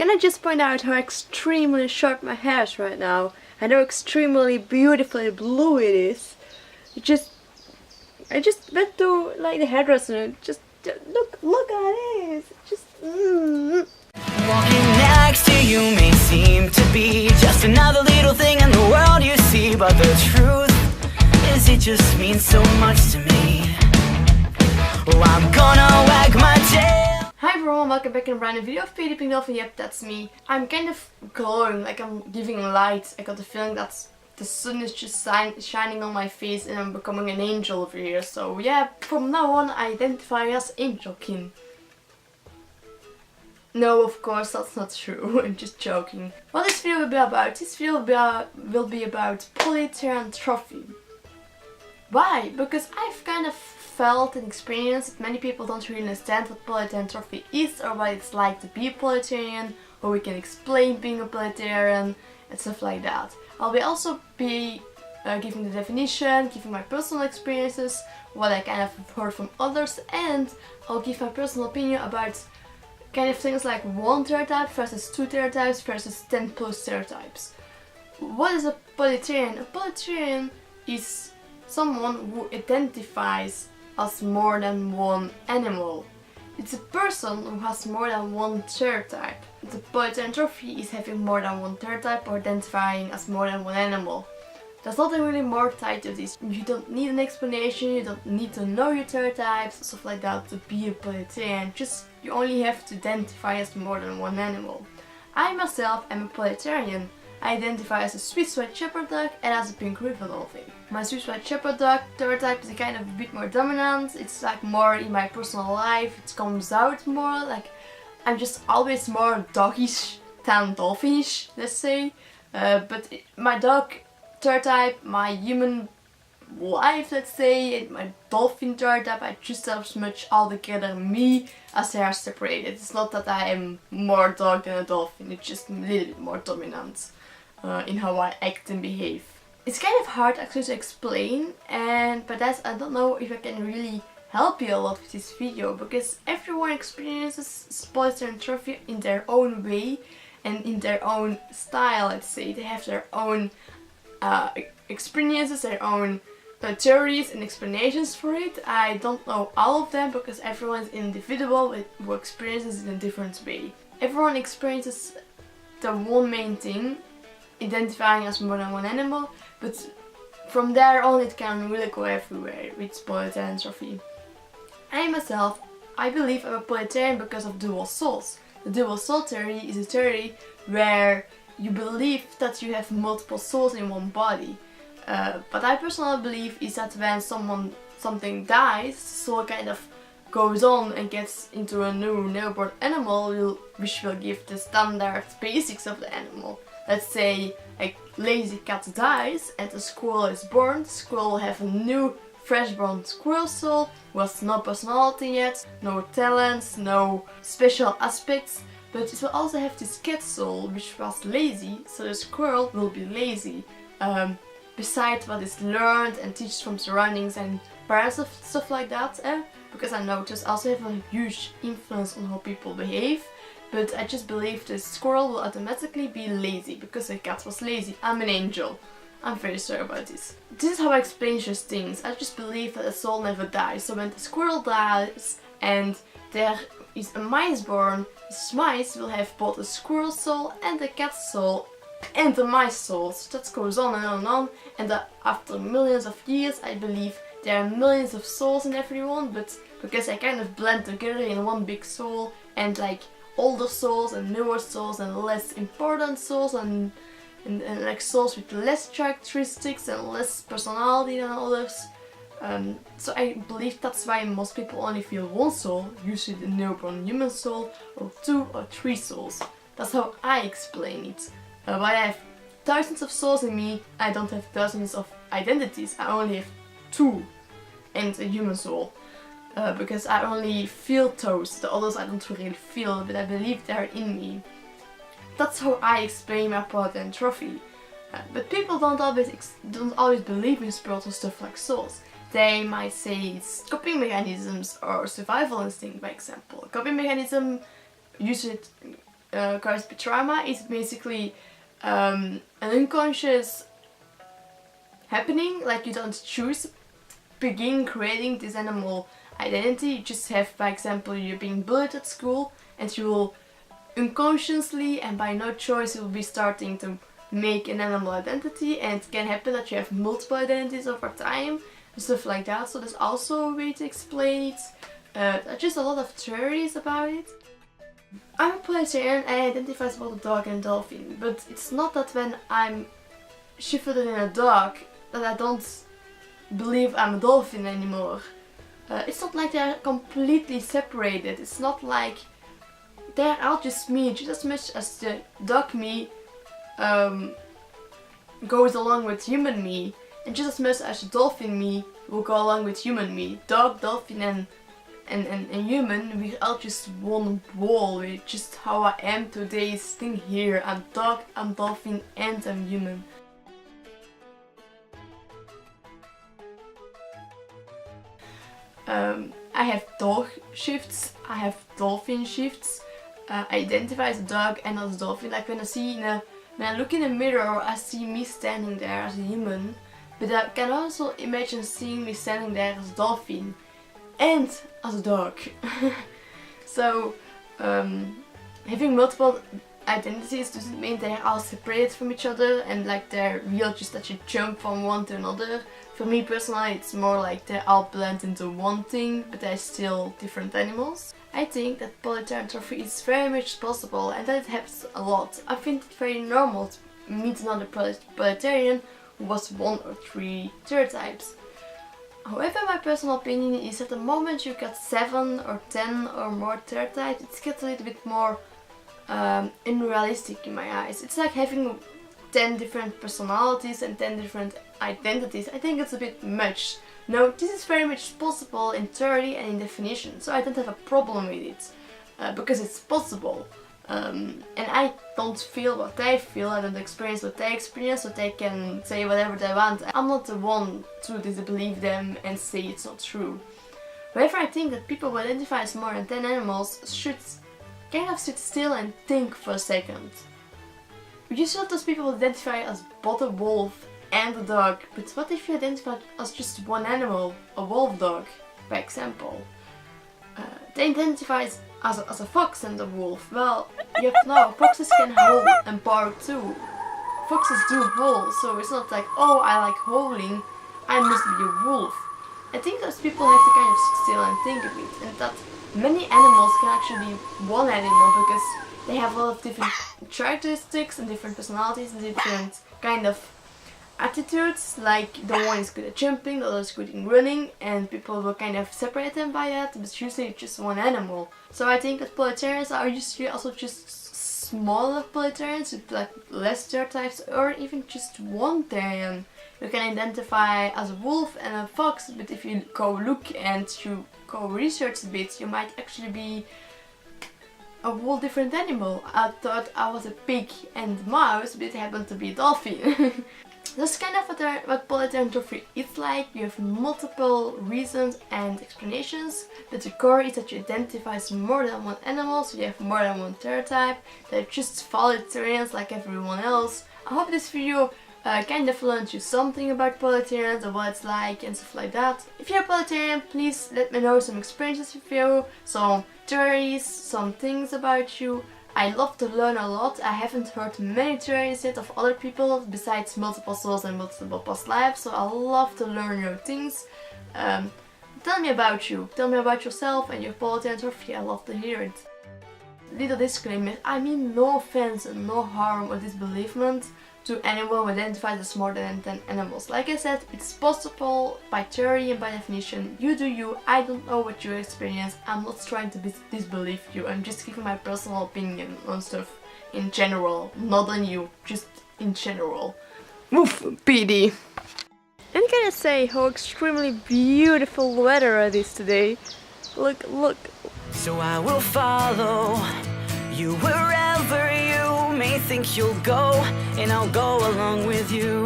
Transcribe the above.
Can I just point out how extremely short my hair is right now? And how extremely beautifully blue it is. I just went to like the hairdresser and just look at this. Walking next to you may seem to be just another little thing in the world you see, but the truth is it just means so much to me. Oh, I'm gonna wag my tail. Hi everyone, welcome back in a brand new video of Peter Pink and yep, that's me. I'm kind of glowing, like I'm giving light. I got the feeling that the sun is just shining on my face and I'm becoming an angel over here. So yeah, from now on I identify as Angel Kym. No, of course that's not true. I'm just joking. What this video will be about? This video will be about polytherianthropy. Why? Because I've kind of felt and experienced that many people don't really understand what polytherianthropy is or what it's like to be a polytherian, or we can explain being a polytherian and stuff like that. I'll also be giving the definition, giving my personal experiences, what I kind of heard from others, and I'll give my personal opinion about kind of things like 1 stereotype versus 2 stereotypes versus 10 plus stereotypes. What is a polytherian? A polytherian is someone who identifies as more than one animal. It's a person who has more than one stereotype. The polytherianthropy is having more than one stereotype or identifying as more than one animal. There's nothing really more tied to this. You don't need an explanation, you don't need to know your stereotypes, stuff like that to be a polytherian. You only have to identify as more than one animal. I myself am a polytherian. I identify as a Swiss white shepherd dog and as a pink river dolphin. My Swiss white shepherd dog stereotype is kind of a bit more dominant. It's like more in my personal life. It comes out more like I'm just always more doggish than dolphinish, let's say. My dog stereotype, my human life, let's say, and my dolphin stereotype, I just as much all together me as they are separated. It's not that I am more dog than a dolphin, it's just a little bit more dominant in how I act and behave. It's kind of hard actually to explain, and by that I don't know if I can really help you a lot with this video, because everyone experiences polytherianthropy in their own way and in their own style, let's say. They have their own experiences, their own theories and explanations for it. I don't know all of them because everyone is individual who experiences it in a different way. Everyone experiences the one main thing, identifying as more than one animal, but from there on it can really go everywhere with polytherianthropy. I myself, I believe I'm a polytherian because of dual souls. The dual soul theory is a theory where you believe that you have multiple souls in one body. But I personally believe is that when something dies, the soul kind of goes on and gets into a new newborn animal which will give the standard basics of the animal. Let's say a lazy cat dies and a squirrel is born. The squirrel will have a new fresh-born squirrel soul who has no personality yet, no talents, no special aspects, but it will also have this cat soul which was lazy, so the squirrel will be lazy. Besides what is learned and teaches from surroundings and parents of stuff like that, because I notice also have a huge influence on how people behave, but I just believe the squirrel will automatically be lazy because the cat was lazy. I'm an angel. I'm very sorry about this. This is how I explain just things. I just believe that a soul never dies. So when the squirrel dies and there is a mice born, this mice will have both a squirrel soul and a cat soul and the mice soul. So that goes on and on and on. And after millions of years, I believe there are millions of souls in everyone, but because I kind of blend together in one big soul, and like older souls and newer souls and less important souls and like souls with less characteristics and less personality than others. So I believe that's why most people only feel one soul, usually the newborn human soul, or 2 or 3 souls. That's how I explain it. But I have thousands of souls in me, I don't have dozens of identities, I only have 2 and a human soul. Because I only feel those, the others I don't really feel, but I believe they're in me. That's how I explain my polytherianthropy. But people don't always believe in spiritual stuff like souls. They might say it's coping mechanisms or survival instinct, by example. A coping mechanism usually caused by trauma is basically an unconscious happening, like you don't choose begin creating this animal identity. You just have, for example, you're being bullied at school and you will unconsciously and by no choice you will be starting to make an animal identity, and it can happen that you have multiple identities over time and stuff like that. So there's also a way to explain it. There's just a lot of theories about it. I'm a polytherian. I identify as both a dog and a dolphin, but it's not that when I'm shifted in a dog that I don't believe I'm a dolphin anymore. It's not like they're completely separated. It's not like they're all just me, just as much as the dog me goes along with human me, and just as much as the dolphin me will go along with human me. Dog, dolphin and human, we're all just one whole. We're just how I am today's thing here. I'm dog, I'm dolphin, and I'm human. I have dog shifts, I have dolphin shifts. I identify as a dog and as a dolphin. Like when I look in a mirror, I see me standing there as a human, but I can also imagine seeing me standing there as a dolphin and as a dog. So having multiple identities doesn't mean they're all separated from each other and like they're real, just that you jump from one to another. For me personally, it's more like they all blend into one thing, but they're still different animals. I think that polytherianthropy is very much possible and that it happens a lot. I think it's very normal to meet another polytherian who was 1 or 3 stereotypes. However, my personal opinion is that the moment you get 7 or 10 or more stereotypes, it gets a little bit more unrealistic in my eyes. It's like having 10 different personalities and 10 different identities. I think it's a bit much. No, this is very much possible in theory and in definition, so I don't have a problem with it because it's possible. And I don't feel what they feel, I don't experience what they experience, so they can say whatever they want. I'm not the one to disbelieve them and say it's not true. However, I think that people who identify as more than 10 animals should kind of sit still and think for a second. Usually those people identify as both a wolf and a dog, but what if you identify as just one animal, a wolf dog, for example? They identify as a fox and a wolf. Well, you have to know, foxes can howl and bark too. Foxes do howl, so it's not like, oh, I like howling, I must be a wolf. I think those people have to kind of sit still and think a bit, and that many animals can actually be one animal because they have a lot of different characteristics and different personalities and different kind of attitudes. Like the one is good at jumping, the other is good in running, and people will kind of separate them by that, but usually it's just one animal. So I think that polytherians are usually also just smaller polytherians with like less stereotypes, or even just one therian. You can identify as a wolf and a fox, but if you go look and you go research a bit, you might actually be a whole different animal. I thought I was a pig and mouse, but it happened to be a dolphin. That's kind of what polytherianthropy is like. You have multiple reasons and explanations, but the core is that you identify as more than one animal, so you have more than one stereotype. They're just polytherians like everyone else. I hope this video kind of learned you something about polytherians and what it's like and stuff like that. If you're a polytherian, please let me know some experiences with you, some theories, some things about you. I love to learn a lot. I haven't heard many theories yet of other people besides multiple souls and multiple past lives, so I love to learn new things. Tell me about you. Tell me about yourself and your polytherianthropy. I love to hear it. Little disclaimer, I mean no offense and no harm or disbelievement to anyone who identifies as more than 10 animals. Like I said, it's possible by theory and by definition. You do you. I don't know what you experience. I'm not trying to disbelieve you. I'm just giving my personal opinion on stuff in general. Not on you, just in general. Woof, PD. And can I say how extremely beautiful weather it is today? Look, look. So I will follow you wherever you may think you'll go, and I'll go along with you.